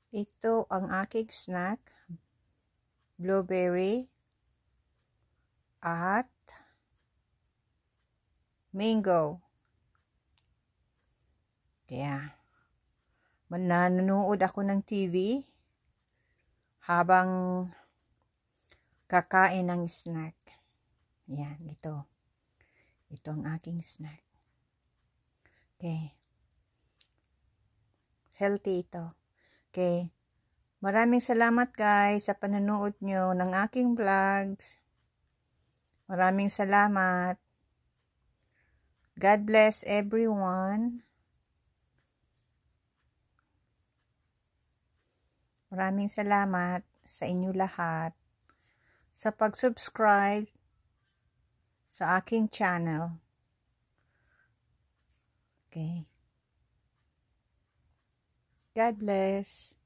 Ito ang aking snack, blueberry at mango. Kaya, nanonood ako ng TV habang kakain ng snack. Yan, ito. Ito ang aking snack. Okay. Healthy ito. Okay. Maraming salamat guys sa panonood nyo ng aking vlogs. Maraming salamat. God bless everyone. Maraming salamat sa inyo lahat sa pag-subscribe sa aking channel. Okay. God bless.